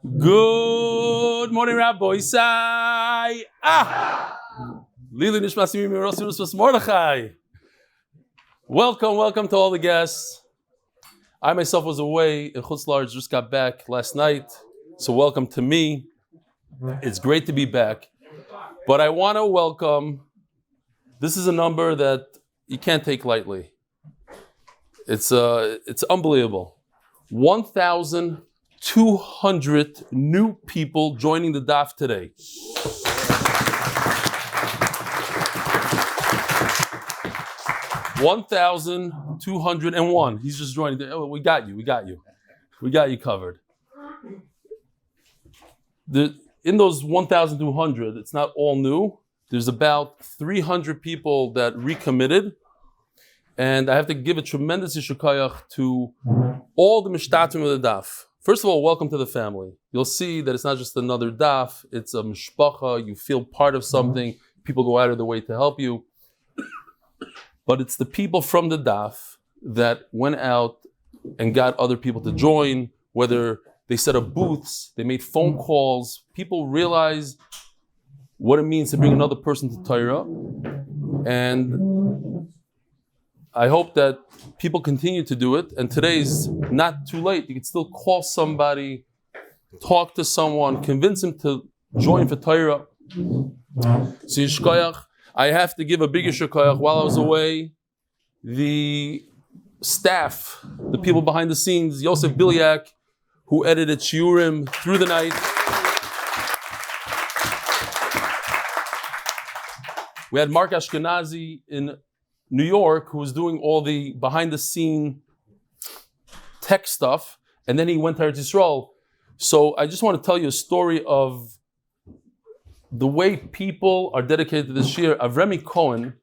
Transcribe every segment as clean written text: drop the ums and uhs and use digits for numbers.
Good morning, Rabbi Isai. Leilui Nishmat Mordechai. Welcome to all the guests. I myself was away in Chutz La'aretz, just got back last night, so welcome to me. It's great to be back. But I want to welcome, this is a number that you can't take lightly. It's unbelievable. 1,200 new people joining the Daf today. $1,201. He's just joining. Oh, we got you covered. In those 1,200, it's not all new. There's about 300 people that recommitted. And I have to give a tremendous yishukayach to all the mishtatim of the daf. First of all, welcome to the family. You'll see that it's not just another daf, it's a mishpacha, you feel part of something, people go out of their way to help you. But it's the people from the daf that went out and got other people to join, whether they set up booths, they made phone calls, people realize what it means to bring another person to Torah. And I hope that people continue to do it, and today's not too late. You can still call somebody, talk to someone, convince them to join for Torah. So yishkoyach, I have to give a big yishkoyach. While I was away, the staff, the people behind the scenes, Yosef Bilyak, who edited shiurim through the night. We had Mark Ashkenazi in New York, who was doing all the behind-the-scene tech stuff, and then he went to Eretz Yisrael. So I just want to tell you a story of the way people are dedicated to this year. Avram Cohen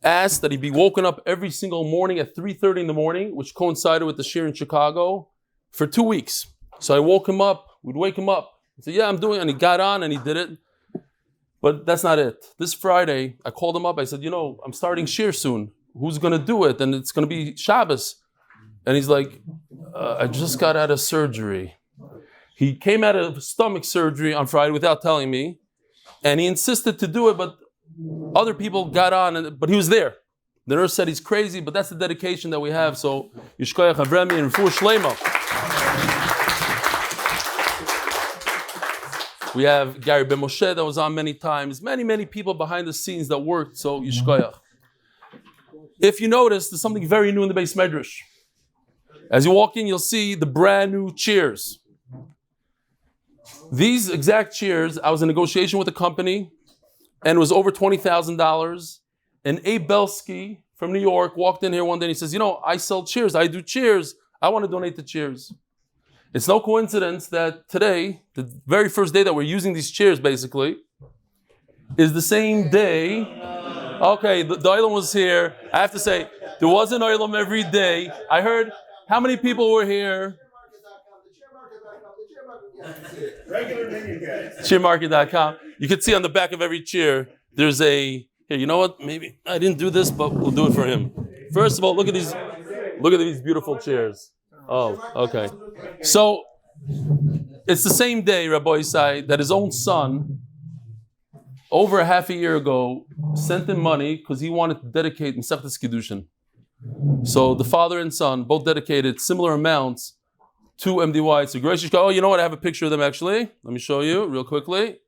asked that he be woken up every single morning at 3:30 in the morning, which coincided with the shir in Chicago, for 2 weeks. So I woke him up, we'd wake him up. He said, yeah, I'm doing it. And he got on and he did it. But that's not it. This Friday, I called him up. I said, I'm starting shir soon. Who's going to do it? And it's going to be Shabbos. And he's like, I just got out of surgery. He came out of stomach surgery on Friday without telling me. And he insisted to do it, but other people got on, but he was there. The nurse said he's crazy, but that's the dedication that we have. So, Yishkoyach Avrami and Refuah Shalema. We have Gary Ben Moshe that was on many times. Many people behind the scenes that worked. So Yishkoyach. If you notice, there's something very new in the Beis Medrash. As you walk in, you'll see the brand new chairs. These exact chairs, I was in negotiation with a company, and it was over $20,000. And Abe Belsky from New York walked in here one day and he says, I sell chairs, I do chairs. I want to donate the chairs. It's no coincidence that today, the very first day that we're using these chairs, basically, is the same day. Okay, the Olam was here. I have to say, there was an Olam every day. I heard how many people were here. Chairmarket.com. You can see on the back of every chair, there's a, here, you know what? Maybe I didn't do this, but we'll do it for him. First of all, look at these beautiful chairs. Oh, okay. So, it's the same day, Rabbi Isai, that his own son, over a half a year ago, sent him money because he wanted to dedicate Masechtas Kiddushin. So, the father and son both dedicated similar amounts to MDY. So, gracious God, you know what? I have a picture of them actually. Let me show you real quickly.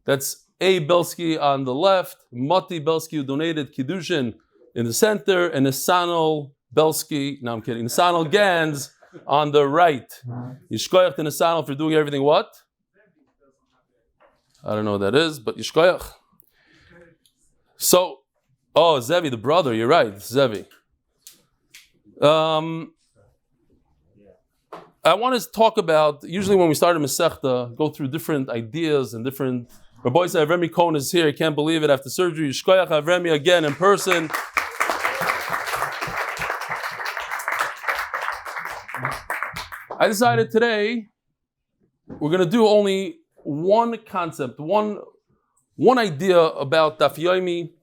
That's A. Belsky on the left, Mati Belsky, who donated Kiddushin in the center, and Nisanel Belsky, no, I'm kidding, Nisanel Gans on the right. Yishkoyach to Nisanel for doing everything what? I don't know what that is, but Yishkoyach. So, Zeav, the brother, you're right, Zeav. I want to talk about, usually when we start a Masechta, go through different ideas and different. Rabbi Avrami Cohen is here, I can't believe it, after surgery. Yishkoyach Avrami again in person. I decided today we're going to do only one concept, one idea about Daf Yomi.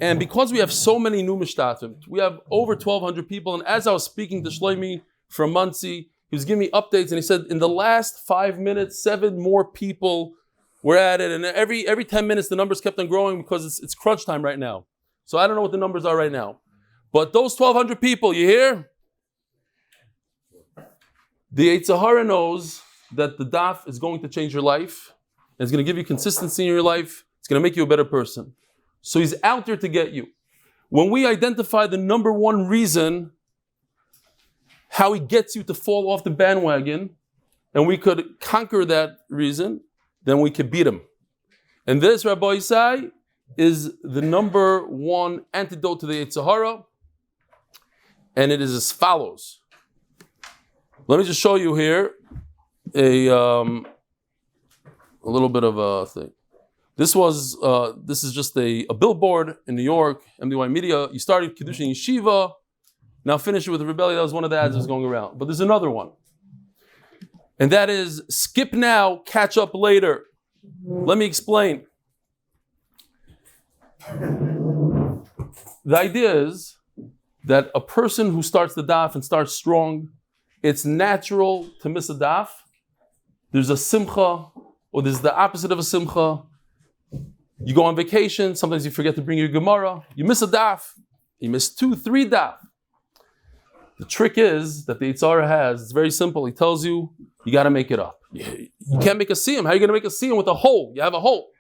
And because we have so many new mishtatim, we have over 1,200 people. And as I was speaking to Shlomi from Muncie, He was giving me updates, and he said, in the last 5 minutes, 7 more people were at it, and every 10 minutes, the numbers kept on growing because it's crunch time right now. So I don't know what the numbers are right now. But those 1,200 people, you hear? The Yetzer Hara knows that the daf is going to change your life, and it's going to give you consistency in your life. It's going to make you a better person. So he's out there to get you. When we identify the number one reason how he gets you to fall off the bandwagon, and we could conquer that reason, then we could beat him. And this, Rabbi Isai, is the number one antidote to the Yetzer Hara, and it is as follows. Let me just show you here a little bit of a thing. This is just a billboard in New York, MDY Media. You started Kiddushin Yeshiva, now finish it with a rebellion. That was one of the ads that was going around. But there's another one. And that is, skip now, catch up later. Let me explain. The idea is that a person who starts the daf and starts strong, it's natural to miss a daf. There's a simcha, or there's the opposite of a simcha. You go on vacation, sometimes you forget to bring your Gemara. You miss a daf. You miss 2, 3 daf. The trick is that the Yetzer Hara has, it's very simple. He tells you, you got to make it up. You can't make a siyum. How are you going to make a siyum with a hole? You have a hole.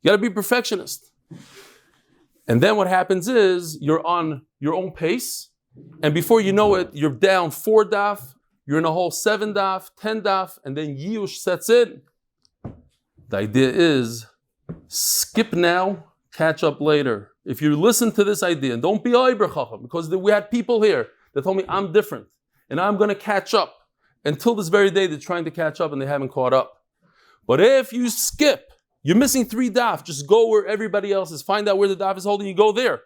You got to be a perfectionist. And then what happens is, you're on your own pace, and before you know it, you're down 4 daf, you're in a whole 7 daf, 10 daf, and then Yush sets in. The idea is, skip now, catch up later. If you listen to this idea, and don't be Oiber Chacham, because we had people here that told me I'm different, and I'm going to catch up. Until this very day, they're trying to catch up, and they haven't caught up. But if you skip, you're missing 3 daf, just go where everybody else is, find out where the daf is holding, you go there.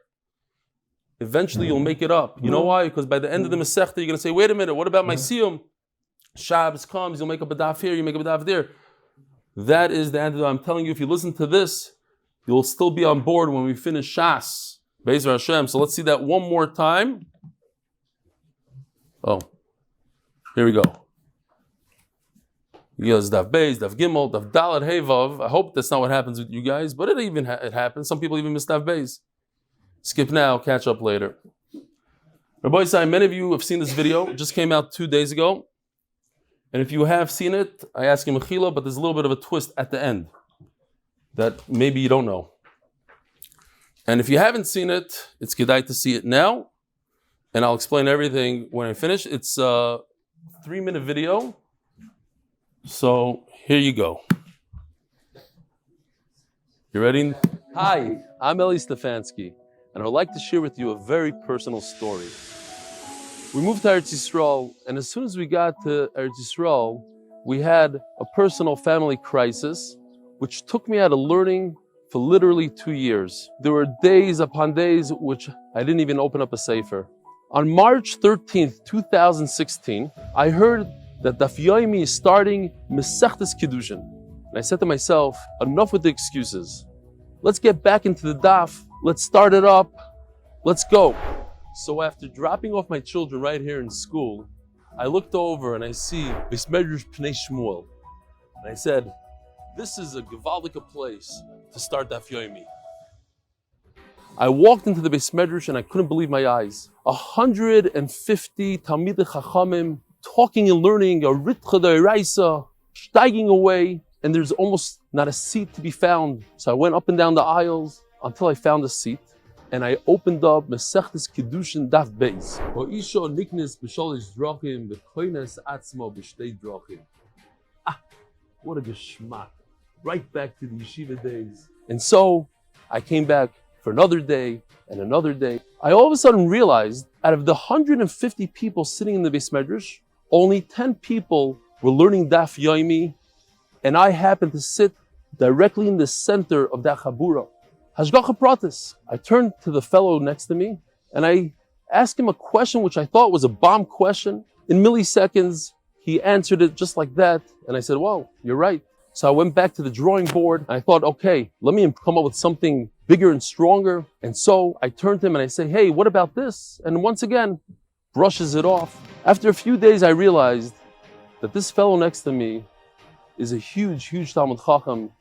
Eventually you'll make it up. You know why? Because by the end of the Masechta, you're going to say, wait a minute, what about my siyum? Shabbos comes, you'll make up a daf here, you make up a daf there. That is the antidote. I'm telling you, if you listen to this, you'll still be on board when we finish Shas. Be'ezer Hashem. So let's see that one more time. Oh, here we go. Yes, Daf Beis, Daf Gimel, Daf Dalet Hevav. I hope that's not what happens with you guys, but it happens. Some people even miss Daf Beis. Skip now, catch up later. Rabbi Isai, many of you have seen this video. It just came out 2 days ago. And if you have seen it, I ask you mechila, but there's a little bit of a twist at the end that maybe you don't know. And if you haven't seen it, it's kedai to see it now. And I'll explain everything when I finish. It's a 3-minute video. So here you go. You ready? Hi, I'm Eli Stefansky, and I'd like to share with you a very personal story. We moved to Eretz Yisrael, and as soon as we got to Eretz Yisrael, we had a personal family crisis, which took me out of learning for literally 2 years. There were days upon days which I didn't even open up a sefer. On March 13th, 2016, I heard that Daf Yomi is starting Masechtas Kiddushin. And I said to myself, enough with the excuses. Let's get back into the daf. Let's start it up. Let's go. So after dropping off my children right here in school, I looked over and I see Beis Medrash Pnei Shmuel. And I said, this is a gewaldige place to start Daf Yomi. I walked into the Beis Medrash and I couldn't believe my eyes. 150 Talmidei Chachamim talking and learning, a ritcha d'oraisa, steiging away, and there's almost not a seat to be found. So I went up and down the aisles until I found a seat, and I opened up Masechtas Kiddushin Daf Beis. Ho'isha niknes b'shalish drachim v'koines atzmo b'shtei drachim. What a geschmack. Right back to the yeshiva days. And so I came back for another day and another day. I all of a sudden realized out of the 150 people sitting in the Beis Medrash, only 10 people were learning Daf Yomi, and I happened to sit directly in the center of that chabura. Hashgacha pratis. I turned to the fellow next to me, and I asked him a question which I thought was a bomb question. In milliseconds, he answered it just like that, and I said, wow, you're right. So I went back to the drawing board, and I thought, okay, let me come up with something bigger and stronger. And so I turned to him and I said, hey, what about this? And once again, brushes it off. After a few days, I realized that this fellow next to me is a huge, huge Talmud Chacham,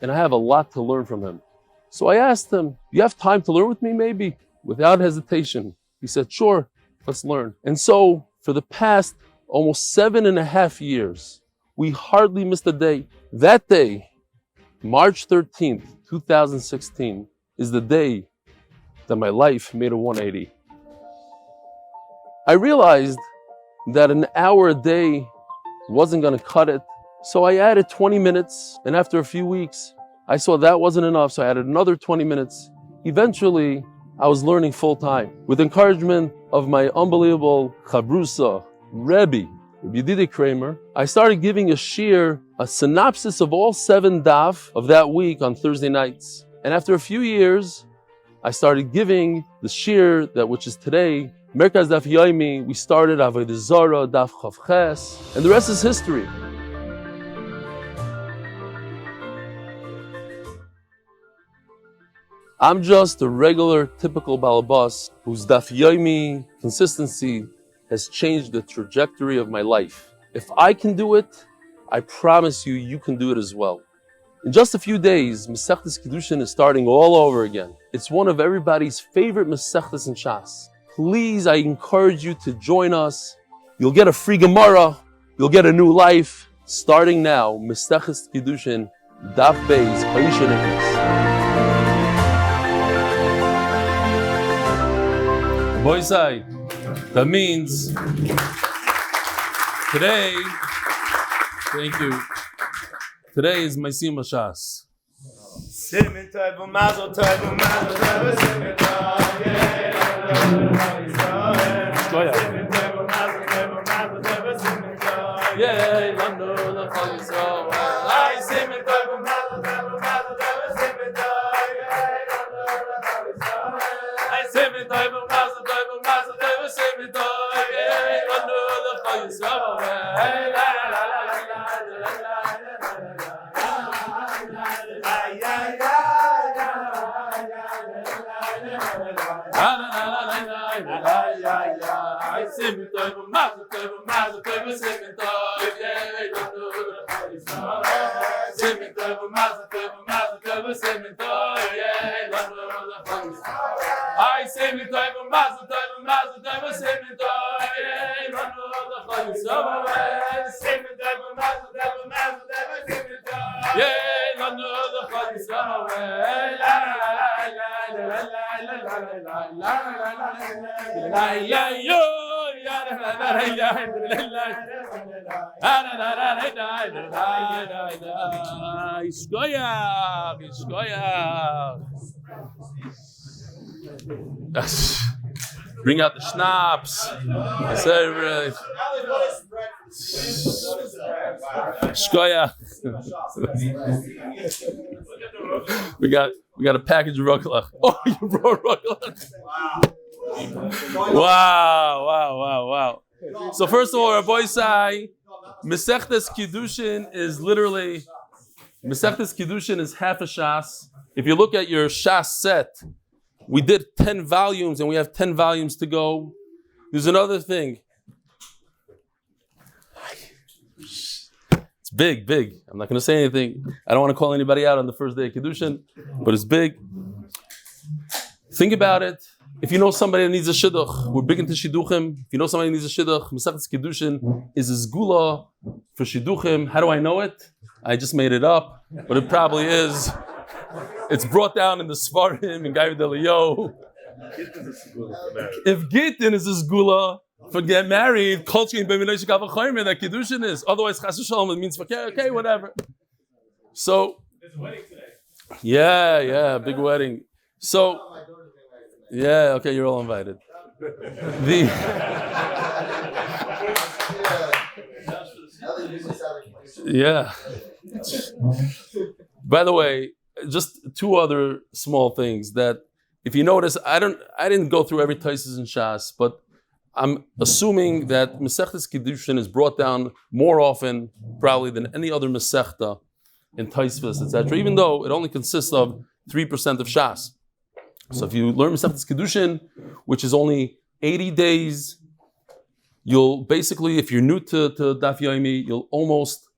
and I have a lot to learn from him. So I asked him, "Do you have time to learn with me, maybe?" Without hesitation. He said, "Sure, let's learn." And so, for the past almost 7.5 years, we hardly missed a day. That day, March 13th, 2016, is the day that my life made a 180. I realized that an hour a day wasn't going to cut it, so I added 20 minutes, and after a few weeks, I saw that wasn't enough, so I added another 20 minutes. Eventually, I was learning full-time. With encouragement of my unbelievable Chabrusa, Rebbe, Yedidei Kramer, I started giving a shir, a synopsis of all 7 daf of that week on Thursday nights. And after a few years, I started giving the shir that which is today, Merkaz Daf Yomi. We started Avodah Zarah, Daf Chav Ches, and the rest is history. I'm just a regular, typical balabas whose Daf Yomi consistency has changed the trajectory of my life. If I can do it, I promise you, you can do it as well. In just a few days, Masechtas Kiddushin is starting all over again. It's one of everybody's favorite Masechtas in Shas. Please, I encourage you to join us. You'll get a free Gemara. You'll get a new life. Starting now, Masechtas Kiddushin, Daf Beis, Chayisha Nechis. Boysai, that means today, thank you. Today is my Sima Shas. Bring out the schnapps. We got a package of rugelach. Oh, you brought rugelach. Wow. So first of all, Rabbi Isai, Masechtas Kiddushin is literally, Masechtas Kiddushin is half a Shas. If you look at your Shas set, we did 10 volumes and we have 10 volumes to go. There's another thing. It's big. I'm not going to say anything. I don't want to call anybody out on the first day of Kiddushin, but it's big. Think about it. If you know somebody that needs a shidduch, we're big into shidduchim. If you know somebody that needs a shidduch, Masechtas Kiddushin is a segula for shidduchim. How do I know it? I just made it up, but it probably is. It's brought down in the Svarim and Gedalia Miller. If Gittin is a segula for get married, culture in that Kiddushin is. Otherwise, Chas v'Shalom, it means okay, whatever. So, there's a wedding today. Yeah, big wedding. So, yeah, okay, you're all invited. Yeah. By the way, just 2 other small things that, if you notice, I didn't go through every Taisus in Shas, but I'm assuming that Masechtas Kiddushin is brought down more often, probably, than any other Masechta in Taisvis, etc. Even though it only consists of 3% of Shas. So if you learn Masechtas Kiddushin, which is only 80 days, you'll basically, if you're new to Daf Yomi, you'll almost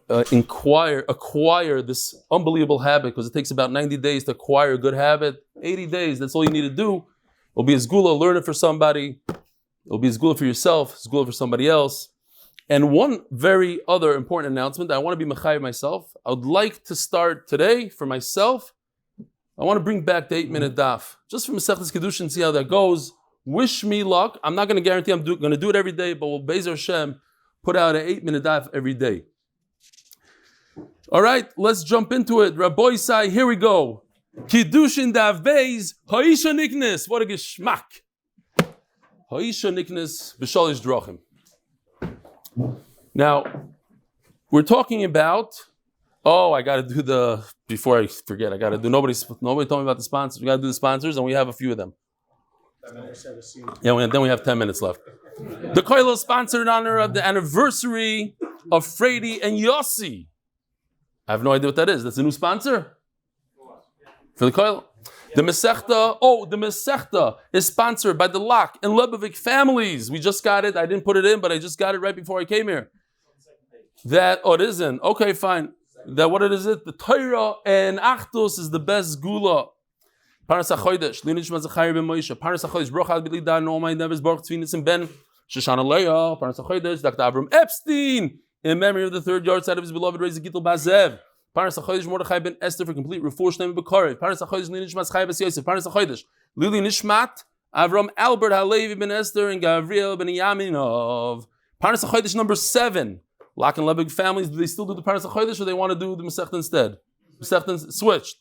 acquire this unbelievable habit, because it takes about 90 days to acquire a good habit. 80 days, that's all you need to do. It'll be a segula, learn it for somebody. It'll be a segula for yourself, segula for somebody else. And one very other important announcement, I want to be mechayev myself. I would like to start today for myself. I want to bring back the 8-minute daf, just from Masechtas Kiddushin, see how that goes. Wish me luck. I'm not going to guarantee I'm going to do it every day, but we'll Be'ezer Hashem put out an 8-minute daf every day. All right, let's jump into it. Rabbi Sai, here we go. Kiddushin Daf Beis, Ha'isha Niknes. What a geschmack. Ha'isha Niknes b'shalish drachim. Now, we're talking about, I got to do before I forget, nobody told me about the sponsors. We got to do the sponsors, and we have a few of them. Yeah, then we have 10 minutes left. The Koilo is sponsored in honor of the anniversary of Frady and Yossi. I have no idea what that is. That's a new sponsor? For the Koilo? The Masechta is sponsored by the Lak and Lebovic families. We just got it. I didn't put it in, but I just got it right before I came here. It isn't. Okay, fine. What it is? The torah and achdus is the best segula. Parnas HaChodesh, Nishmat Zechraya ben Moshe. Parnas HaChodesh, Bracha B'Lida, no my nevers, Baruch, Tzvi, Nissim ben Shoshana Leah. Parnas HaChodesh, Dr. Avrum Epstein, in memory of the third yahrzeit of his beloved Raiza Gitl Zeav. Parnas HaChodesh, Mordechai ben Esther for complete Refuah Shalema b'Korev. Parnas HaChodesh, Nishmat Zechraya ben Yosef. Parnas HaChodesh, Leilui Nishmat, Avrum Albert Levi ben Esther and Gabriel ben Yaminov. Parnas HaChodesh number 7. Lak and Lebovic families, do they still do the Parnas HaChodesh, or they want to do the Masechta instead? Masechta switched.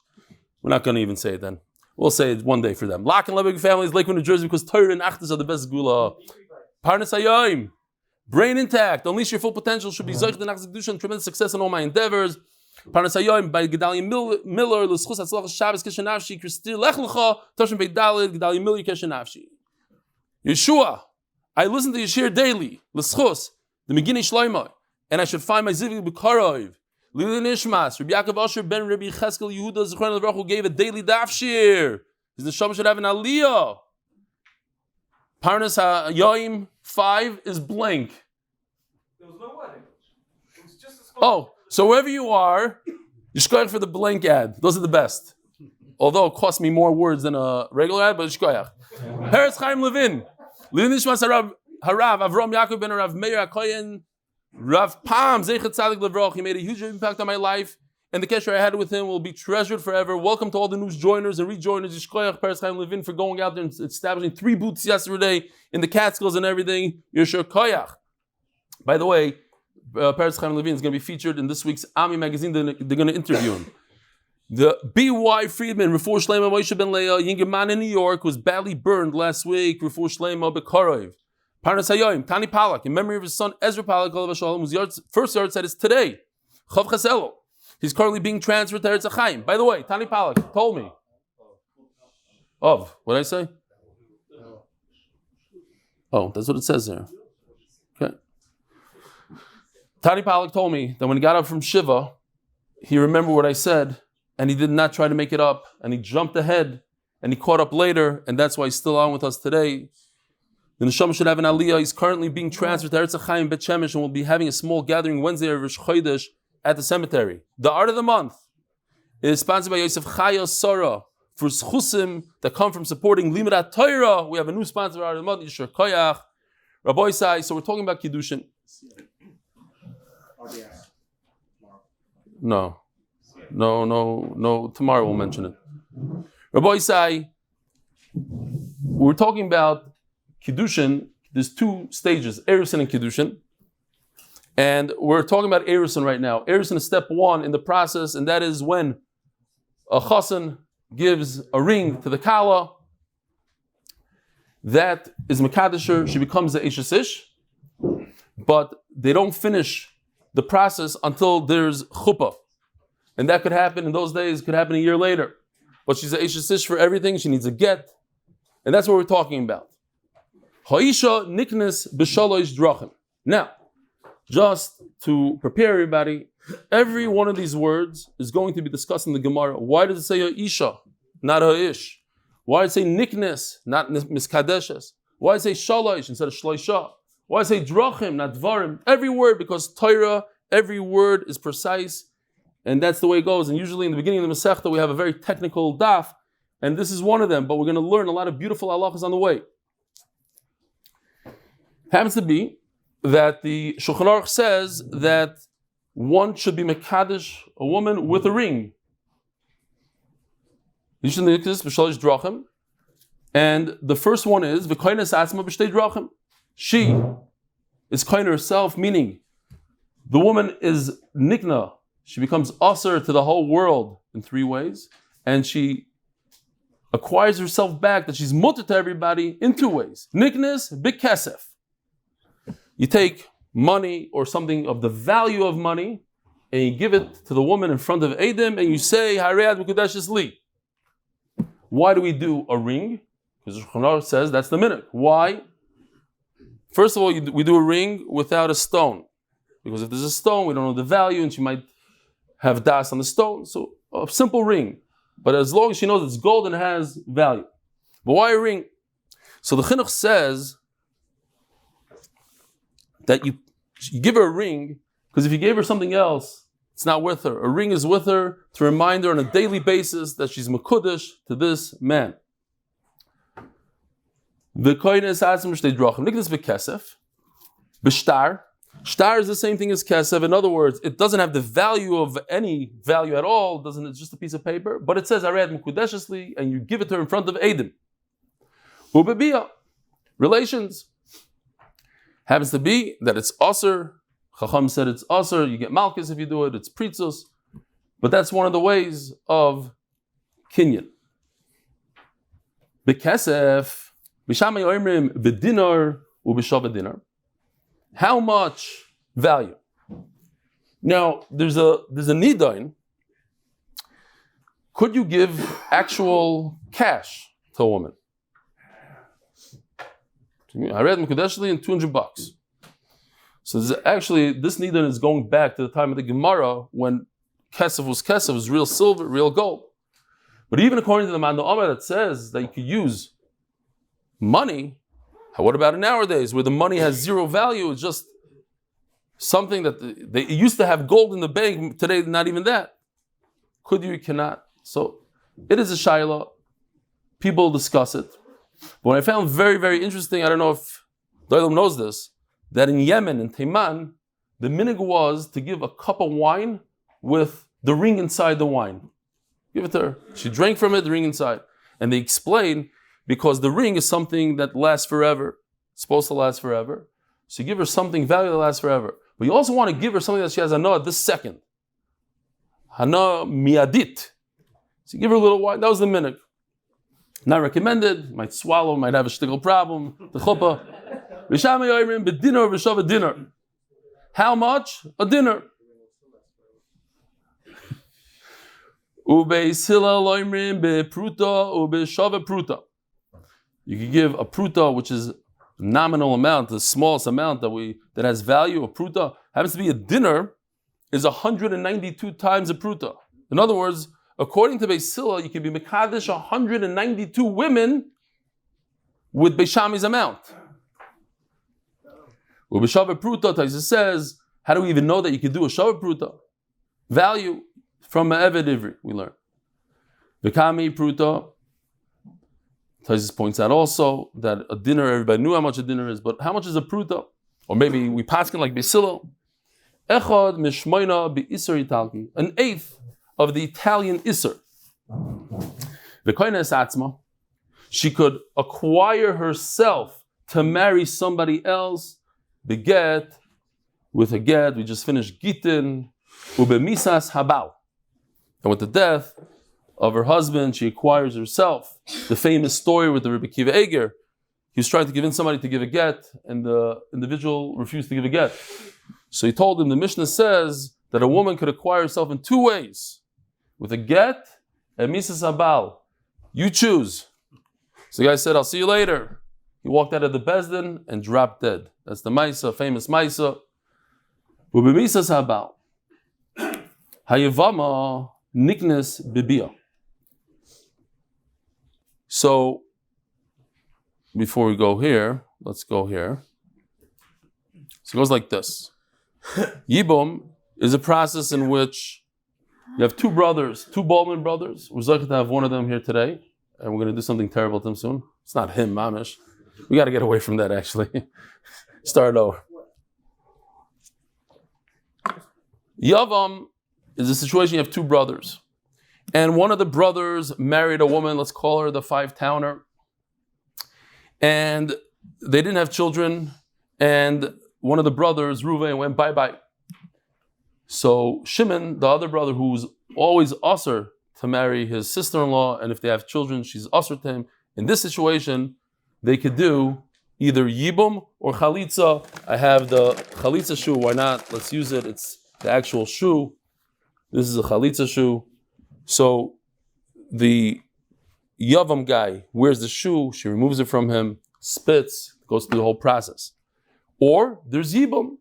We're not going to even say it then. We'll say it one day for them. Lak and Lebovic families, Lakewood, New Jersey, because torah and achdus are the best segula. Parnas Hayom, brain intact, unleash your full potential, should be zayich the next Kiddushin, tremendous success in all my endeavors. Parnas Hayom by Gedalia Miller, L'schus Hatzlach Shabbos Keshen Nafshi, Kristir Lech Lecha, Toshim Beidalid, Gedalia Miller Keshen Nafshi. Yeshua, I listen to Shur Daily, L'schus, the beginning Shalema, and I should find my Zeav b'Karov. Leilui Nishmat, Rabbi Yaakov Asher ben Rabbi Cheskel Yehuda Zechron Baruch, who gave a daily daf shir. His neshama should have an aliyah. Parnas HaYoim 5 is blank. There was no wedding. It was just a So wherever you are, yishkoyach for the blank ad. Those are the best. Although it costs me more words than a regular ad, but yishkoyach. Peretz Chaim Levin. Leilui Nishmat Harav Avrum Yaakov ben Rav Meir HaKoyen Rav Pam Zeichet Tzadik Levrach. He made a huge impact on my life, and the kesher I had with him will be treasured forever. Welcome to all the new joiners and rejoiners. Yishkoyach Peretz Chaim Levin for going out there and establishing 3 booths yesterday in the Catskills and everything. Yeshur Koyach. By the way, Peretz Chaim Levin is going to be featured in this week's Ami magazine. They're going to interview him. The B.Y. Friedman, Refuah Shalema Moshe ben Leah, younger man in New York, was badly burned last week. Refuah Shalema b'Karov. Parnas Hayom, Tani Palak, in memory of his son Ezra Palak, whose first yahrzeit is today. Chav Cheselo. He's currently being transferred to Eretz Chaim. By the way, Tani Palak told me. What did I say? That's what it says there. Okay. Tani Palak told me that when he got up from Shiva, he remembered what I said, and he did not try to make it up, and he jumped ahead, and he caught up later, and that's why he's still on with us today. The neshama should have an aliyah. He's currently being transferred to Eretz Chaim Bet Shemesh, and will be having a small gathering Wednesday of Rosh Chodesh at the cemetery. The Art of the Month is sponsored by Yosef Chaya Sora for schusim that come from supporting Limud Torah. We have a new sponsor for Art of the Month, Yeshur Koyach, Rabbi Sai. So we're talking about Kiddushin. No. Tomorrow we'll mention it. Rabbi Sai, we're talking about Kiddushin. There's 2 stages, Erusin and Kiddushin. And we're talking about Erusin right now. Erusin is step 1 in the process, and that is when a chassan gives a ring to the kala. That is Mekadesher. She becomes the Eshes Ish. But they don't finish the process until there's chuppah. And that could happen in those days, could happen a year later. But she's an Eshes Ish for everything. She needs a get. And that's what we're talking about. Ha'isha niknes b'shalosh drachim. Now, just to prepare everybody, every one of these words is going to be discussed in the Gemara. Why does it say ha'isha, not ha'ish? Why does it say niknes, not miskadeshes? Why say shalosh instead of shloisha? Why say drachim, not dvarim? Every word, because Torah, every word is precise, and that's the way it goes. And usually in the beginning of the Masechta, we have a very technical daf, and this is one of them, but we're going to learn a lot of beautiful halachas on the way. Happens to be that the Shulchan Aruch says that one should be mekadesh a woman with a ring. And the first one is v'koines atzma b'shtei drachim. She is koine herself, meaning the woman is nikna. She becomes aser to the whole world in three ways, and she acquires herself back that she's mutter to everybody in two ways. Niknes b'kesef. You take money or something of the value of money, and you give it to the woman in front of Edom, and you say, Haread Mekudeshes Li. Why do we do a ring? Because the Shulchan Aruch says that's the minute. Why? First of all, we do a ring without a stone. Because if there's a stone, we don't know the value, and she might have das on the stone. So a simple ring. But as long as she knows it's gold and it has value. But why a ring? So the Chinuch says that you give her a ring, because if you gave her something else, it's not with her. A ring is with her to remind her on a daily basis that she's mekudesh to this man. Shtar is the same thing as kesef. In other words, it doesn't have the value of any value at all. It's just a piece of paper. But it says Ared Mekudeshesli, and you give it to her in front of Edom. Ubebiyah, relations. Happens to be that it's aser. Chacham said it's aser. You get malchus if you do it. It's pritzos. But that's one of the ways of kinyan. Bekesef. B'shamay oimrim b'dinar u'b'shava dinar. How much value? Now, there's a nidain. Could you give actual cash to a woman? I read Mekudeshli in $200. So this nidain is going back to the time of the Gemara when kesef was real silver, real gold. But even according to the Mando Amar that says that you could use money, what about it nowadays where the money has zero value? It's just something that they used to have gold in the bank, today not even that. Could you cannot? So it is a shayla. People discuss it. But what I found very, very interesting, I don't know if Doilam knows this, that in Yemen, in Taiman, the minhag was to give a cup of wine with the ring inside the wine. Give it to her. She drank from it, the ring inside. And they explain, because the ring is something that lasts forever. It's supposed to last forever. So you give her something valuable that lasts forever. But you also want to give her something that she has hana this second. Hana miadit. So you give her a little wine. That was the minhag. Not recommended. Might swallow, might have a shtickle problem. The chuppah. V'shamay oimrim b'dinar v'shava dinar. How much? A dinner. Ubeis hillel oimrim b'pruta u'b'shava pruta. You could give a pruta, which is a nominal amount, the smallest amount that has value. A pruta happens to be a dinner, is 192 times a pruta. In other words, according to Beis Hillel, you can be mekadesh 192 women with Beis Shami's amount. With Shava Pruta, Taisa says, how do we even know that you can do a Shava Pruta? Value from Ma'eved Ivri, we learn. V'kami Pruta, Taisa points out also that a dinner, everybody knew how much a dinner is, but how much is a Pruta? Or maybe we paskin like Beis Hillel. Echad mishmoina bi'isur italki, an eighth of the Italian Isser. The koines atzma, she could acquire herself to marry somebody else, beget, with a get, we just finished gitin, ubemisas habal. And with the death of her husband, she acquires herself. The famous story with the Rebbe Kiva Eger, he was trying to convince somebody to give a get, and the individual refused to give a get. So he told him, the Mishnah says that a woman could acquire herself in two ways. With a get and misas habal. You choose. So the guy said, I'll see you later. He walked out of the Bezdin and dropped dead. That's the Maisa, famous Maisa. Ubemisas habal. Hayavama niknes bibia. So before we go here, let's go here. So it goes like this. Yibum is a process in which you have two brothers, two Baldwin brothers. We're lucky to have one of them here today, and we're going to do something terrible to him soon. It's not him, Mamish. We got to get away from that, actually. Start over. Yavam is a situation you have two brothers. And one of the brothers married a woman, let's call her the five-towner. And they didn't have children. And one of the brothers, Reuven, went bye-bye. So Shimon, the other brother who's always usher to marry his sister-in-law, and if they have children, she's usher to him. In this situation, they could do either yibum or chalitza. I have the chalitza shoe. Why not? Let's use it. It's the actual shoe. This is a chalitza shoe. So the yavam guy wears the shoe. She removes it from him, spits, goes through the whole process. Or there's yibum.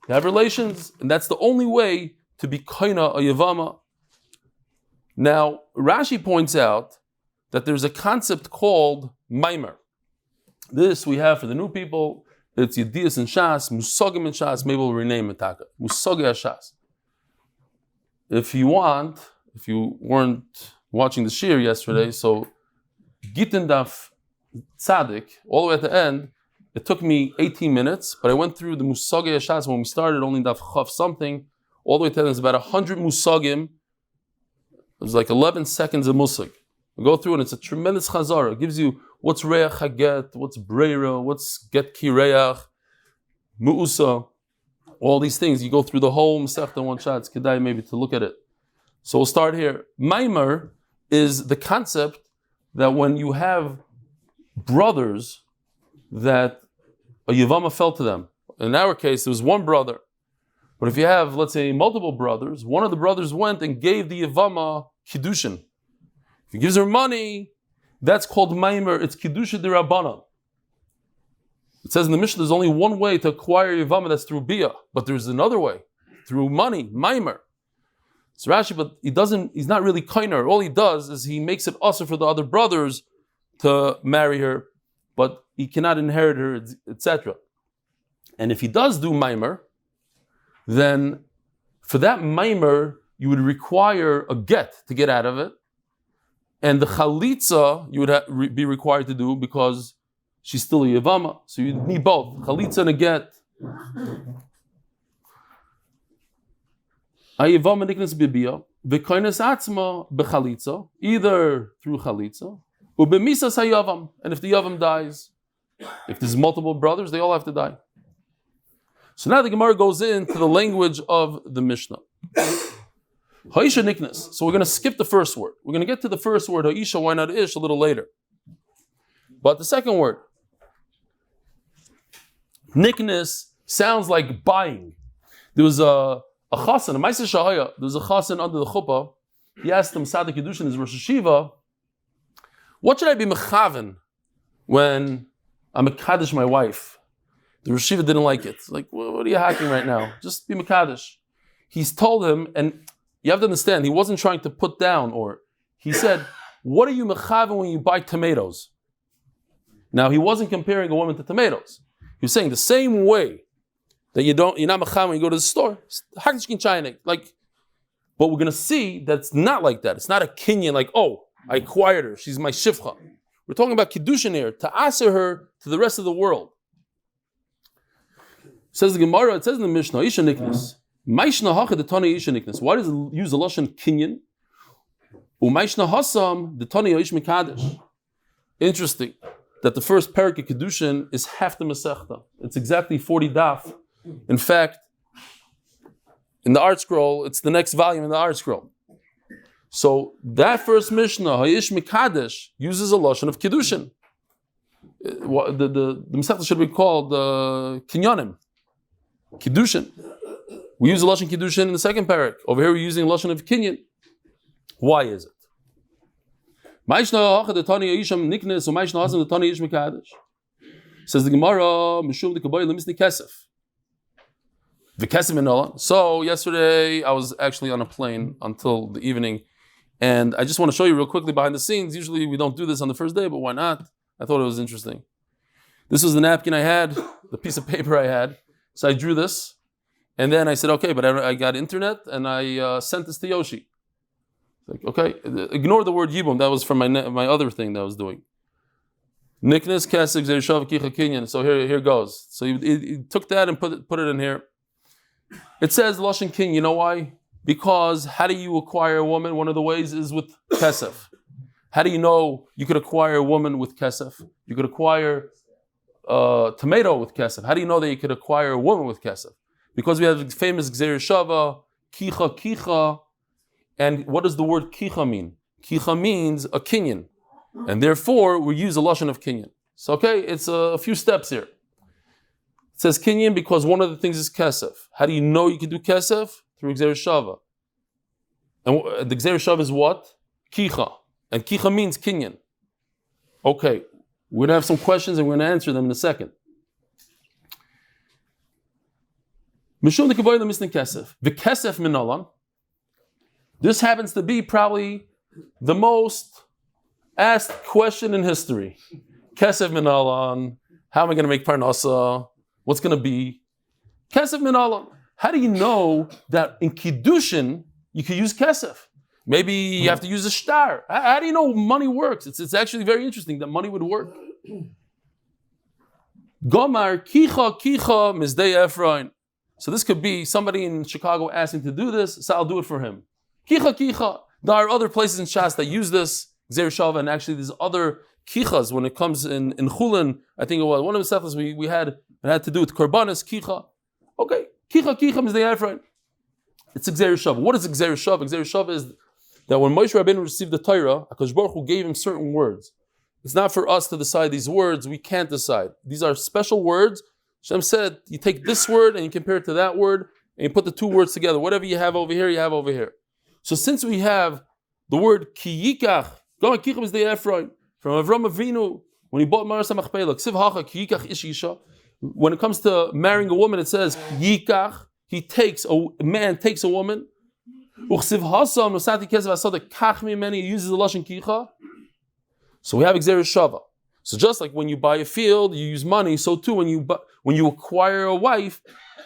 They have relations, and that's the only way to be kaina a yavama. Now, Rashi points out that there's a concept called maimer. This we have for the new people. It's Yedias and Shas, Musagim and Shas. Maybe we'll rename it Taka. Musagi Shas. If you weren't watching the shir yesterday, so Gitin Daf Tzadik, all the way at the end, it took me 18 minutes, but I went through the Musagi Shas when we started, only Daf Chav something, all the way to the end. It's about 100 Musagim. It was like 11 seconds of Musag. We go through and it's a tremendous chazara. It gives you what's reach haget, what's breira, what's get kireach, mu'usa, all these things. You go through the whole Masechta in one shot. It's kedai maybe to look at it. So we'll start here. Maimer is the concept that when you have brothers that a yavama fell to them. In our case, there was one brother. But if you have, let's say, multiple brothers, one of the brothers went and gave the yavama Kiddushin. If he gives her money, that's called maimer. It's Kiddushin d'Rabbanan. It says in the Mishnah there's only one way to acquire yavama, that's through bia. But there's another way, through money, maimer. It's Rashi, but he's not really kainer. All he does is he makes it usher for the other brothers to marry her, but he cannot inherit her, etc. And if he does do maimer, then for that maimer, you would require a get to get out of it. And the chalitza you would be required to do because she's still a yavama. So you need both, chalitza and a get. A yavama niknas bibia, v'koines atzma b'chalitza, either through chalitza, u'b'misas hayavam, and if the yavam dies, if there's multiple brothers, they all have to die. So now the Gemara goes into the language of the Mishnah. Ha'isha niknas. So we're going to skip the first word. We're going to get to the first word, ha'isha, why not ish, a little later. But the second word, niknas, sounds like buying. There was a chasen, a ma'aser shahaya. There was a chasen under the chuppah. He asked him, Sadik Kiddushin, his Rosh Hashiva, what should I be mechaven when I'm mekadesh my wife? The Rosh Hashiva didn't like it. Like, what are you hacking right now? Just be mekadesh. He's told him, and you have to understand, he wasn't trying to put down, or he said, what are you mechaven when you buy tomatoes? Now, he wasn't comparing a woman to tomatoes. He was saying the same way that you're not mechaven when you go to the store. Like, but we're going to see that it's not like that. It's not a kinyan, like, oh, I acquired her. She's my shifcha. We're talking about Kiddushin here, to aser her to the rest of the world. It says the Gemara, it says in the Mishnah, Isha Niknas. Maishna hacha the Tani Isha Niknas. Why does it use the Lashon kinyan? Umaishna hasam the Tani Ish Mikadesh. Interesting that the first parak of Kiddushin is half the Masechta. It's exactly 40 daf. In fact, in the art scroll, it's the next volume in the art scroll. So that first Mishnah, Ha'ish Mikadesh, uses a Lashon of Kiddushin. The Masechta should be called Kinyanim. Kiddushin. We use the Lashon Kiddushin in the second parak. Over here we're using Lashon of Kinyan. Why is it? Says the Gemara, Mishum Dikaboy Lemisni Kesef. The Kesef Minola. So yesterday I was actually on a plane until the evening, and I just want to show you real quickly behind the scenes. Usually we don't do this on the first day, but why not? I thought it was interesting. This was the napkin I had, the piece of paper I had. So I drew this, and then I said, okay, but I got internet, and I sent this to Yoshi. Like, okay, ignore the word Yibum. That was from my other thing that I was doing. Niknes Kesek Zerishav Kicha Kinyan. So here goes. So he took that and put it in here. It says Lashon King. You know why? Because how do you acquire a woman? One of the ways is with kesef. How do you know you could acquire a woman with kesef? You could acquire a tomato with kesef. How do you know that you could acquire a woman with kesef? Because we have the famous Gzeir Shava, Kicha. And what does the word Kicha mean? Kicha means a kinyan. And therefore, we use a lashon of kinyan. So, okay, it's a few steps here. It says kinyan because one of the things is kesef. How do you know you can do kesef? Through Gzeir Shava. And the Gzeir Shava is what? Kicha. And Kicha means kinyan. Okay, we're going to have some questions and we're going to answer them in a second. Mishum de Kavoy Misnin Kesef. The Kesef Minalan. This happens to be probably the most asked question in history. Kesef Minalan. How am I going to make Parnasa? What's going to be? Kesef Minalan. How do you know that in Kiddushin you can use kesef? Maybe you have to use a shtar. How do you know money works? It's actually very interesting that money would work. Gomar kicha mizdei Ephraim. So this could be somebody in Chicago asking to do this, so I'll do it for him. Kicha. There are other places in Shas that use this, Gzeir Shava, and actually there's other kichas when it comes in Chulin. I think it was one of the seflas we had, it had to do with korbanos, kicha. Okay. Kicha is the Ephraim. It's a Gzeir Shava. What is a Gzeir Shava? Gzeir Shava is that when Moshe Rabbeinu received the torah, HaKadosh Baruch Hu gave him certain words. It's not for us to decide these words. We can't decide. These are special words. Hashem said, you take this word and you compare it to that word, and you put the two words together. Whatever you have over here, you have over here. So since we have the word ki yikach, Kicha is the Ephraim, from Avrum Avinu, when he bought Maras HaMachpelah, Ksiv Hacha ki yikach ish isha. When it comes to marrying a woman, it says yikach. A man takes a woman. Uchsiv hasam nosati kesev asada kach mimeni. He uses the lashon kicha. So we have Gzeir Shava. So just like when you buy a field, you use money. So too when you acquire a wife,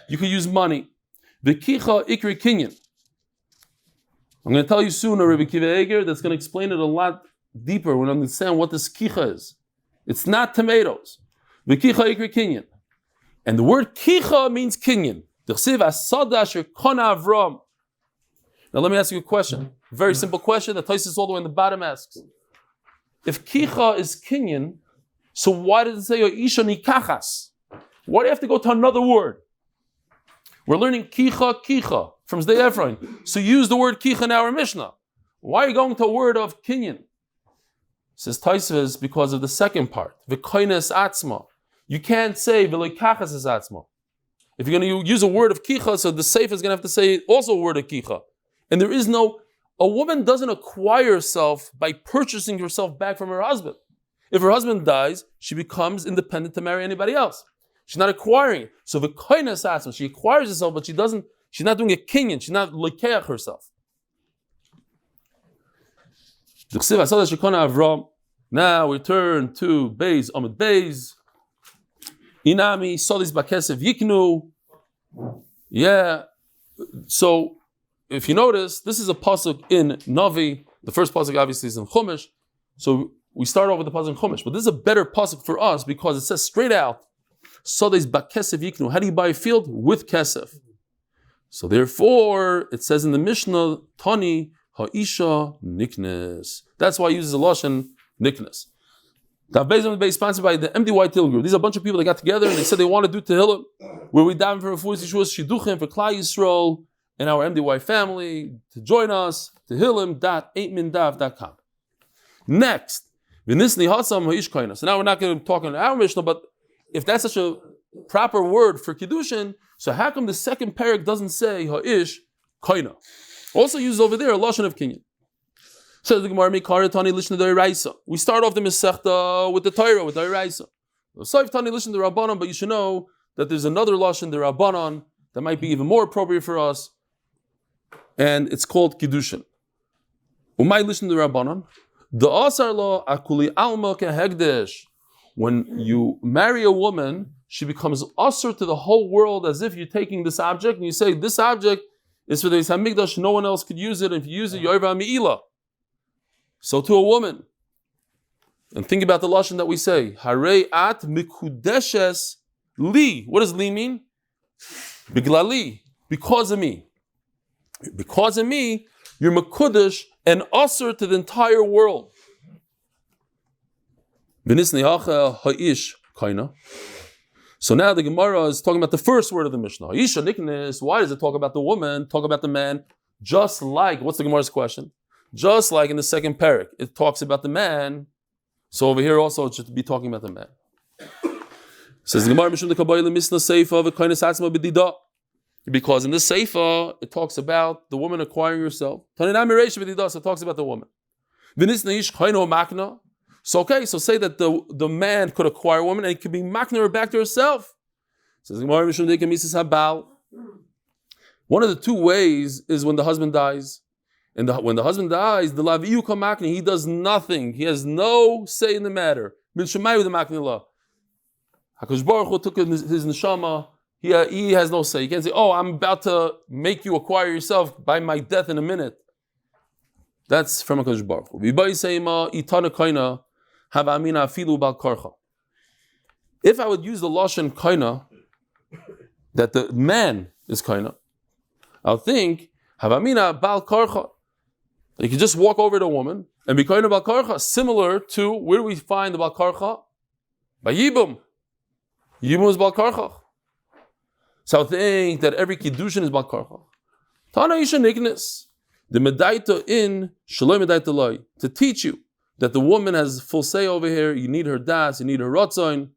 you can use money. The kicha ikri kinyan. I'm going to tell you soon, Rabbi Kiva Eger, that's going to explain it a lot deeper when I understand what this kicha is. It's not tomatoes. The kicha ikri kinyan. And the word kicha means kinyan. Now let me ask you a question. A very simple question that Taisus all the way in the bottom asks. If kicha is kinyan, so why does it say isha nikachas? Why do you have to go to another word? We're learning kicha from Zdei Ephraim. So use the word kicha in our Mishnah. Why are you going to a word of kinyan? Says Taisus because of the second part. V'koines atzma. You can't say v'loikachas is atzma. If you're going to use a word of kicha, so the seif is going to have to say also a word of kicha. And there is a woman doesn't acquire herself by purchasing herself back from her husband. If her husband dies, she becomes independent to marry anybody else. She's not acquiring it. So the koines atzma, she acquires herself, but she's not doing a kinyan, she's not lekeach herself. Now we turn to Beis, Amud Beis. Inami, Solis Bakesev Yiknu. Yeah. So, if you notice, this is a pasuk in Navi. The first pasuk obviously is in Chumash. So, we start off with the pasuk in Chumash. But this is a better pasuk for us because it says straight out, Solis Bakesev Yiknu. How do you buy a field? With Kesef. So, therefore, it says in the Mishnah, Tani Ha'isha Niknes. That's why it uses a lashon Niknes. Daf Yomi is sponsored by the MDY Tehillim group. These are a bunch of people that got together and they said they want to do Tehillim, where we daven for Refuah Shiduchim for Klal Yisrael and our MDY family to join us. Tehillim.8mindav.com. Next, so now we're not going to talk on our Mishnah, but if that's such a proper word for Kiddushin, so how come the second parak doesn't say Ha'ish Kaina? Also used over there a lashon of kinyan. Says the Gemara, we start off the Masechta with the Torah, with the Raiza. Saif Tani listen to Rabbanon, but you should know that there's another lashon, the Rabbanon, that might be even more appropriate for us, and it's called Kiddushin. Umay listen to Rabbanon. The Asar Lo Akuli Alma Kehegdesh. When you marry a woman, she becomes usher to the whole world, as if you're taking this object and you say, this object is for the Beis Hamikdash, no one else could use it. If you use it, you're Avram Me'ilah. So to a woman. And think about the lashon that we say, Harei at mikudeshes li. What does li mean? Biglali, because of me. Because of me, you're mekudesh and usher to the entire world. So now the Gemara is talking about the first word of the Mishnah. Isha niknes. Why does it talk about the woman? Talk about the man. Just like, what's the Gemara's question? Just like in the second parak, it talks about the man. So over here also it should be talking about the man. Says the Gemara, because in the Seifa it talks about the woman acquiring herself. So it talks about the woman. So okay, so say that the man could acquire a woman and he could be makner her back to herself. Says one of the two ways is when the husband dies. And when the husband dies, the laviyu kamakni, he does nothing. He has no say in the matter. HaKadosh Baruch Hu took his neshama. He has no say. He can't say, oh, I'm about to make you acquire yourself by my death in a minute. That's from HaKadosh Baruch Hu. If I would use the lashon kaina, that the man is kaina, I'll think havamina bal karcha. You can just walk over to a woman and be kaina bal karcha, similar to where do we find the bal karcha? By Yibum. Yibum is bal karcha. So I think that every Kiddushin is bal karcha. Tana isha niknes. The medaita in shalom medaita loy, to teach you that the woman has full say over here. You need her das, you need her rotzoin,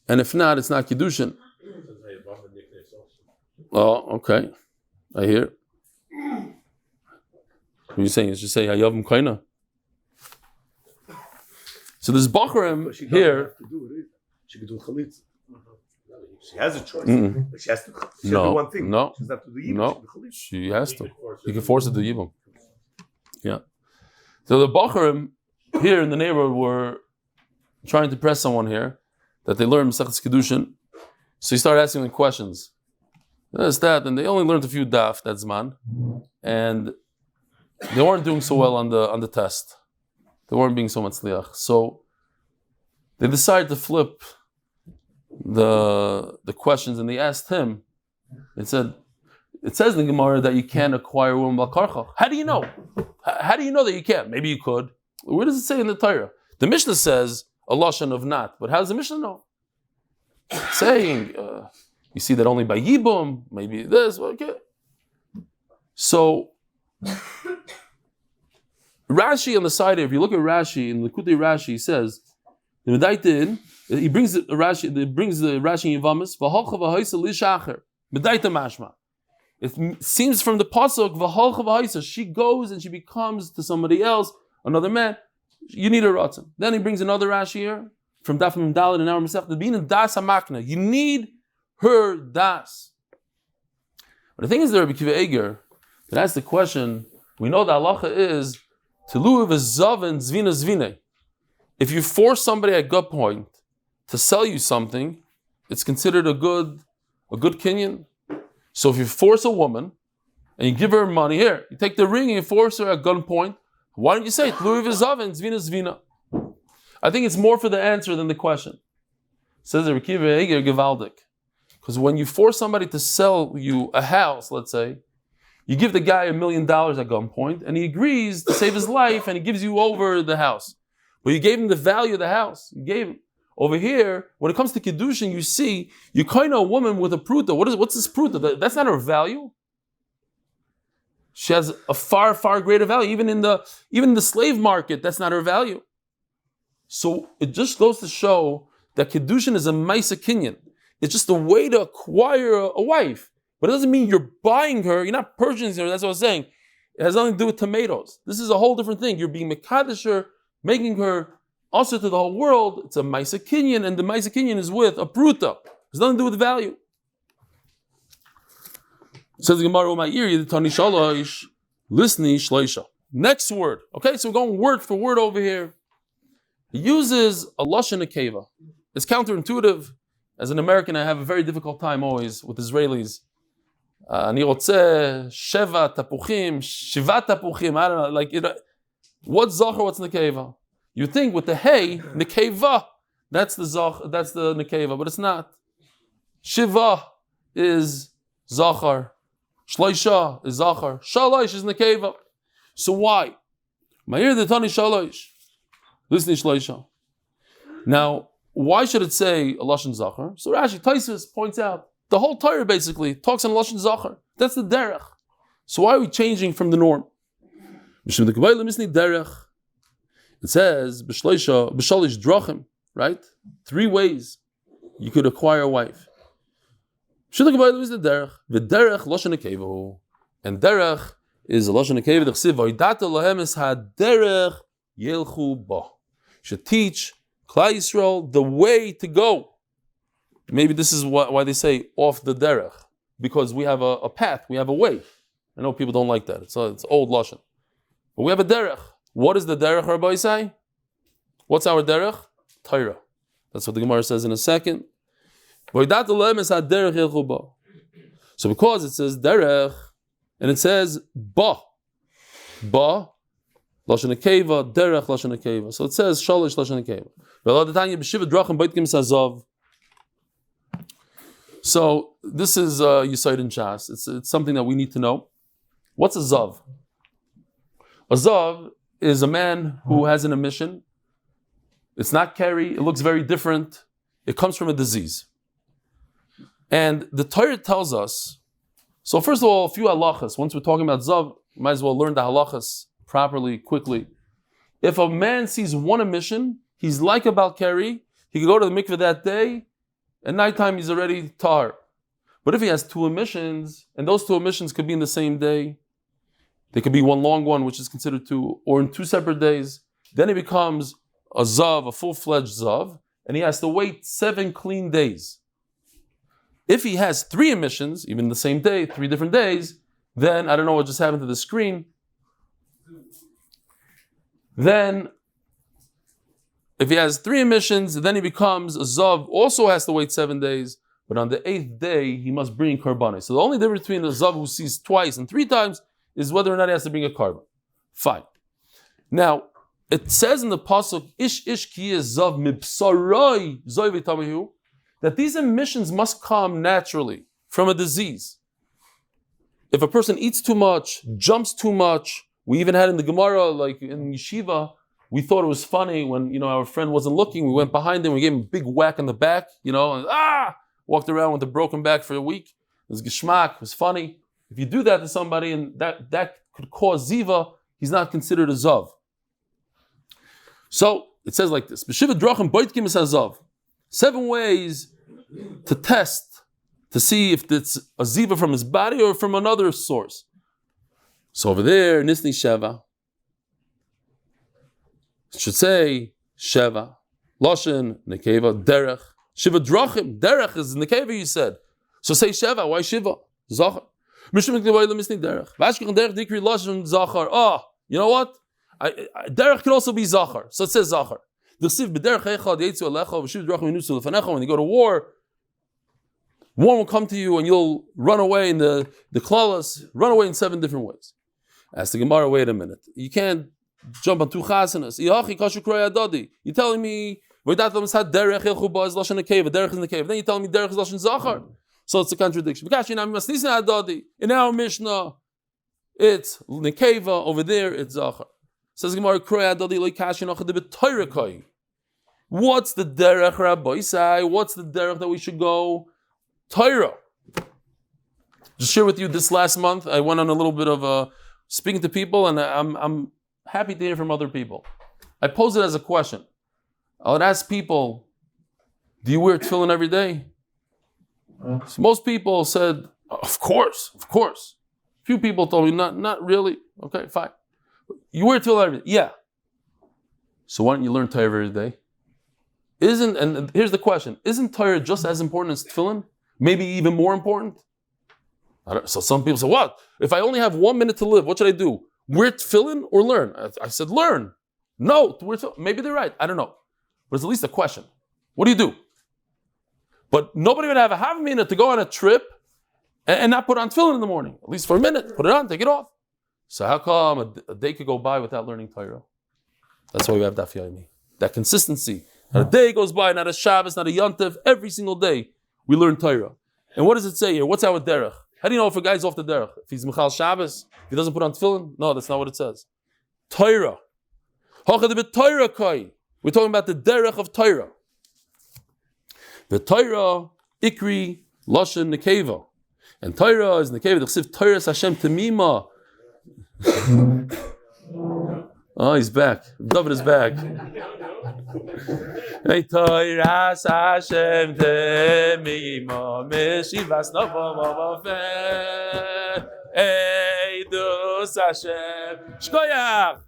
and if not, it's not Kiddushin. Oh, okay. I hear. What are you saying? It's just say Hayavim Kaina. So this Bachram here. She could do chalitza. She has a choice, but she has to. She has to do one thing. No, she has to do no, she has to. You can force it to Yibam. Yeah. So the Bachram here in the neighborhood were trying to press someone here that they learn Masechet Kiddushin. So he started asking them questions. That's that, and they only learned a few daf, that's man, and they weren't doing so well on the test. They weren't being so matzliach. So they decided to flip the questions, and they asked him. It says in the Gemara that you can't acquire a woman bal karcha. How do you know? How do you know that you can't? Maybe you could. Where does it say in the Torah? The Mishnah says a lashon of not, but how does the Mishnah know? It's saying you see that only by Yibum, maybe this. Okay. So Rashi on the side here, if you look at Rashi in Lakewood Rashi, he says he brings the Rashi in Yavamis v'holcha v'hoisa lishacher medaita mashma. It seems from the pasuk v'holcha v'hoisa, she goes and she becomes to somebody else, another man. You need a ratzon. Then he brings another Rashi here from Daf Yomi and our Masech. The being das hamakna. You need her das. But the thing is, there Rabbi Kiva Eger that asks the question. We know the halacha is Leilui v'zav and zvina zvine. If you force somebody at gunpoint to sell you something, it's considered a good kinyan. So if you force a woman and you give her money, here, you take the ring and you force her at gunpoint, why don't you say Leilui v'zav and zvina zvina? I think it's more for the answer than the question. Says Rabbi Kiva Eger Gevaldik. Because when you force somebody to sell you a house, let's say, you give the guy $1 million at gunpoint, and he agrees to save his life, and he gives you over the house. But you gave him the value of the house. You gave him. Over here, when it comes to Kiddushin, you see, you kind of a woman with a pruta. What's this pruta? That's not her value. She has a far, far greater value. Even in the slave market, that's not her value. So it just goes to show that Kiddushin is a Maisa Kinyan. It's just a way to acquire a wife. But it doesn't mean you're buying her, you're not purchasing her, that's what I was saying. It has nothing to do with tomatoes. This is a whole different thing. You're being Mekadesh her, making her also to the whole world. It's a Maisa Kinyan, and the Maisa Kinyan is with a Pruta. It has nothing to do with value. Says the Gemara, my ear, Lisni Shleisha. Next word. Okay, so we're going word for word over here. He uses a lashon nekeva. It's counterintuitive. As an American, I have a very difficult time always with Israelis. אני רוצה שבע תפוחים, shiva tapuchim. I don't know, like, what's zachar, what's nekeva? You think with the hey, nekeva, that's the nekeva, but it's not. Shiva is zachar. Shloisha is zachar. Shalosh is nekeva. So why? Ma'ir the tani shalosh. Listen to shloisha. Now, why should it say a lashon zachar? So Rashi Taisus points out the whole Torah basically talks in lashon zachar. That's the derech. So why are we changing from the norm? It says b'shalish drachim, right? 3 ways you could acquire a wife. And derech is a lashon nekeva. Should teach Klal Yisrael the way to go. Maybe this is why they say off the derech, because we have a path, we have a way. I know people don't like that. It's old lashon, but we have a derech. What is the derech, Rabbi say? What's our derech? Torah. That's what the Gemara says in a second. So because it says derech and it says ba, lashon nekeva, derech lashon nekeva. So it says shalish lashon nekeva. So this is yahrzeit in Shas. It's something that we need to know. What's a Zeav? A Zeav is a man who has an emission. It's not carry. It looks very different. It comes from a disease. And the Torah tells us, so first of all, a few halachas. Once we're talking about Zeav, you might as well learn the halachas properly, quickly. If a man sees one emission, he's like a Balkari. He could go to the mikveh that day. At nighttime, he's already tar. But if he has 2 emissions, and those 2 emissions could be in the same day, they could be one long one, which is considered 2, or in 2 separate days, then he becomes a Zeav, a full-fledged Zeav, and he has to wait 7 clean days. If he has 3 emissions, even the same day, 3 different days, then, I don't know what just happened to the screen, then if he has 3 emissions, then he becomes a Zeav, also has to wait 7 days, but on the 8th day, he must bring karbanis. So the only difference between a Zeav who sees twice and 3 times is whether or not he has to bring a karban. Fine. Now, it says in the pasuk, Ish ki Zeav mibsaroi zoivi tamihu, that these emissions must come naturally from a disease. If a person eats too much, jumps too much, we even had in the Gemara, like in yeshiva, we thought it was funny when, our friend wasn't looking, we went behind him, we gave him a big whack in the back, and walked around with a broken back for a week. It was geschmack, it was funny. If you do that to somebody and that could cause ziva, he's not considered a Zeav. So, it says like this, 7 ways to test, to see if it's a ziva from his body or from another source. So over there, Nisni Sheva, it should say Sheva, Loshen, Nekeva, Derech, Shiva Drachim, Derech is Nekeva, you said. So say Sheva, why Shiva? Zachar. Oh, you know what? Derech can also be Zachar. So it says Zachar. When you go to war, one will come to you and you'll run away in the klalas, run away in 7 different ways. Ask the Gemara, wait a minute. You can't jump on 2 chasanas. You're telling me derech is lashon nekeva, derech is nekeva. Then you're telling me derech is lashon zachar. So it's a contradiction. In our Mishnah, it's nekeva. Over there, it's zachar. Says Gemara, what's the derech, Rabbi Say? What's the derech that we should go? Torah. Just share with you this last month, I went on a little bit of speaking to people, and I'm happy to hear from other people. I posed it as a question. I would ask people, do you wear tefillin every day? So most people said, of course. Few people told me, not really. Okay, fine. You wear tefillin every day? Yeah. So why don't you learn Torah every day? And here's the question, isn't Torah just as important as tefillin? Maybe even more important? So some people say, what? If I only have 1 minute to live, what should I do? Wear tefillin or learn? I said, learn. No, maybe they're right. I don't know. But it's at least a question. What do you do? But nobody would have a half minute to go on a trip and not put on tefillin in the morning. At least for a minute. Put it on, take it off. So how come a day could go by without learning Torah? That's why we have Daf Yomi. That consistency. Not a day goes by, not a Shabbos, not a Yontif. Every single day we learn Torah. And what does it say here? What's our derech? How do you know if a guy's off the derech? If he's Michal Shabbos, if he doesn't put on tefillin? No, that's not what it says. Torah. We're talking about the derech of Torah. The Torah, Ikri, Lashon, Nekeva. And Torah is Nekeva. The Chsiv Torah Hashem Temima. Oh, he's back. David is back. Hey, Torah Hashem Temima. Meshivas Nova Vafen. Eidus Hashem. Shkoyach.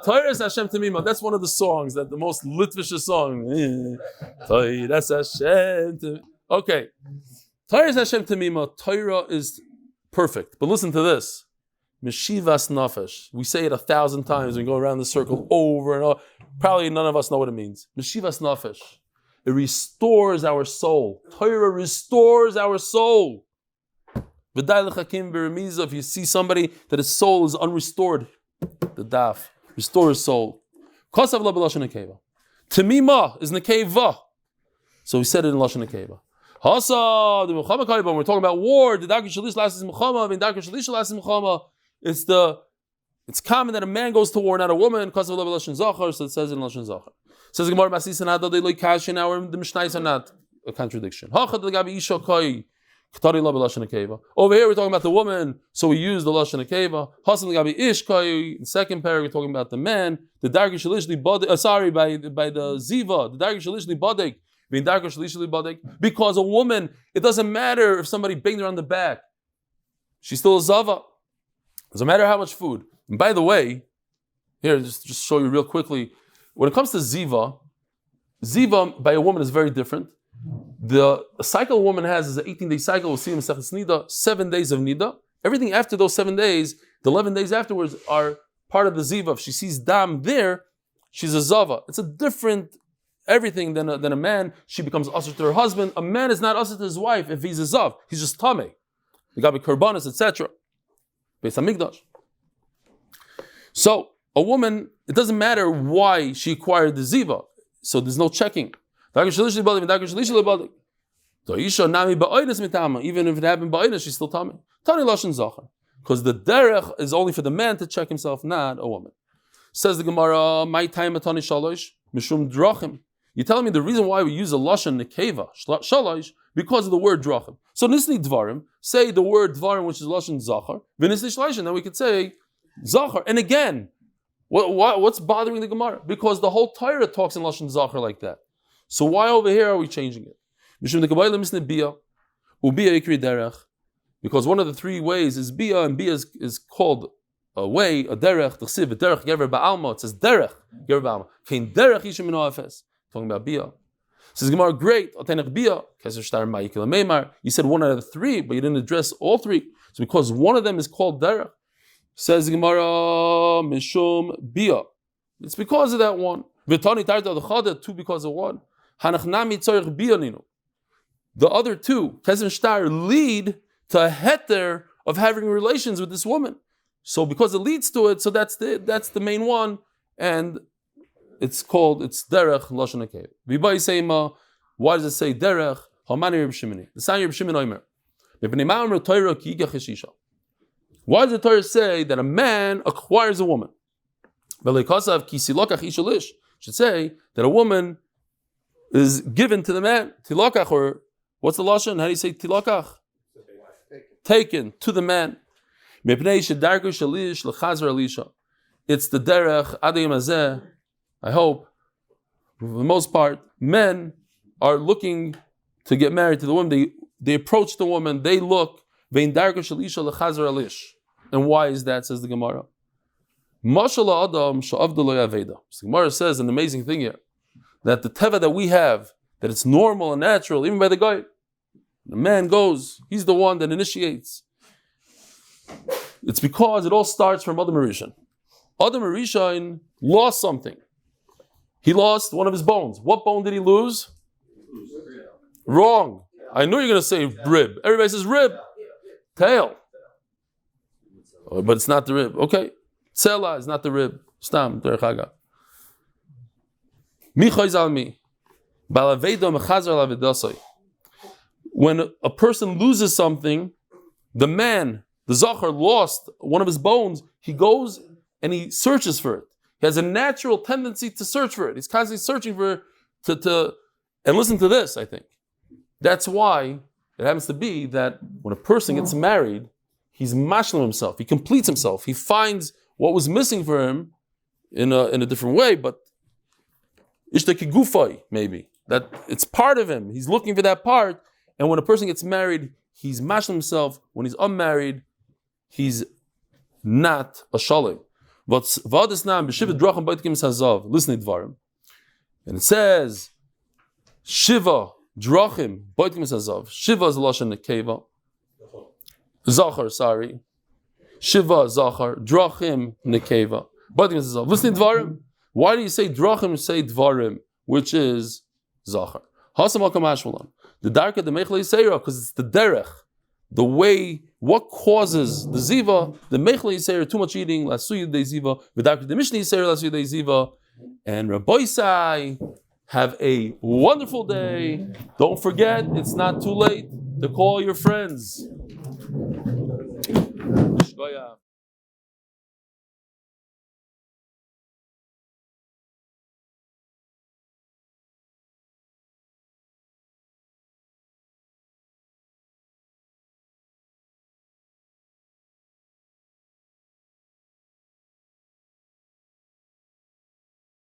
Torah Hashem Temima. That's one of the songs, that the most Litvish song. Torah Hashem. Okay. Torah Hashem Temima. Torah is perfect. But listen to this. Meshivas Nafesh. We say it 1,000 times. We go around the circle over and over. Probably none of us know what it means. Meshivas Nafesh. It restores our soul. Torah restores our soul. If you see somebody that his soul is unrestored, the daf. Restore his soul. Kosav la b'lashon nekeva. Temima is nekeva. So we said it in lashon nekeva. Hasa the Muhammad Kaibam. We're talking about war. The darkish shalish lasts Muhammad. The darkish shalish lasts Muhammad. It's common that a man goes to war, not a woman. Kosav la b'lashon zachar. So it says in lashon zachar. Says Gemara Masis and Adad Leilui Kash. Now the Mishnayos are not a contradiction. Hachad legabi isha kai. Over here we're talking about the woman, so we use the lashon nekeva. Hasan legabi ish kai. In the second paragraph we're talking about the man. The darkish shalishli badek. By the ziva. The darkish shalishli badek. Being darkish shalishli badek. Because a woman, it doesn't matter if somebody banged her on the back. She's still a zava. Doesn't matter how much food. And by the way, here just show you real quickly. When it comes to ziva by a woman is very different. The cycle a woman has is an 18-day cycle. We'll see in Masechet Nida, 7 days of Nida. Everything after those 7 days, the 11 days afterwards are part of the Ziva. If she sees Dam there, she's a Zava. It's a different everything than a man. She becomes usher to her husband. A man is not usher to his wife if he's a Zav. He's just Tameh. You got to be Korbanos, etc. Beis HaMikdash. So, a woman, it doesn't matter why she acquired the Ziva. So there's no checking. Even if it happened ba'oinus, she's still tamei. Tani lashon zachar, because the derech is only for the man to check himself, not a woman. Says the Gemara, "My time atani shalosh mishum drachim." You're telling me the reason why we use a lashon nekeva shalosh because of the word drachim. So nisni dvarim, say the word dvarim, which is lashon zachar. V'nisni shloshim, then we could say zachar. And again, what's bothering the Gemara? Because the whole Torah talks in lashon zachar like that. So why over here are we changing it? Because one of the three ways is bia, and bia is called a way, a derech. The chsiv, a derech gever ba'alma. It says derech gever ba'alma. Kein derech yishim mino afes. Talking about bia. Says Gemara, great. Bia. You said one out of the three, but you didn't address all three. So because one of them is called derech, says Gemara mishum bia. It's because of that one. V'tani tarta the chada, two because of one. The other two, Kezem Shtar, lead to a heter of having relations with this woman. So because it leads to it, so that's the main one, and it's derech lashon nekeva. V'bai seima, why does it say derech? Hamani Reb Shimoni. The sign Reb Shimon Omer. Why does the Torah say that a man acquires a woman? Should say that a woman is given to the man, tilakach, or what's the lashon? How do you say tilakach? Taken to the man. It's the derech adayim hazeh. I hope, for the most part, men are looking to get married to the woman. They approach the woman, they look. And why is that? Says the Gemara. The Gemara says an amazing thing here, that the teva that we have, that it's normal and natural, even by the guy, the man goes, he's the one that initiates. It's because it all starts from Adam Rishon. Adam Arishain lost something. He lost one of his bones. What bone did he lose? Wrong. I knew you were going to say rib. Everybody says rib. Tail. Oh, but it's not the rib. Okay. Tzela is not the rib. Stam, derech haga. Mi chayzal mi. Balavedo mechazar lavedasai. When a person loses something, the man, the zachar, lost one of his bones, he goes and he searches for it. He has a natural tendency to search for it. He's constantly searching for it and listen to this, I think. That's why it happens to be that when a person gets married, he's mashlim himself. He completes himself. He finds what was missing for him in a different way, but ishtekigufay, maybe. That it's part of him. He's looking for that part. And when a person gets married, he's mashlim himself. When he's unmarried, he's not a shalem. Listen to Dvarim. And it says, Shiva drachim boitkim hazav. Shiva is a lashon nekeva. Zachar, sorry. Shiva Zachar drachim nekeva. Boitkim hazav. Listen to Dvarim. Why do you say drachim? Say Dvarim, which is Zachar. Hasam al kamashmalan. The darker the mechle yisera, because it's the derech, the way. What causes the ziva? The mechle yisera, too much eating. Lasuyu de ziva. The darker the mishnah yisera, lasuyu de ziva. And Rabbi Sai, have a wonderful day. Don't forget, it's not too late to call your friends.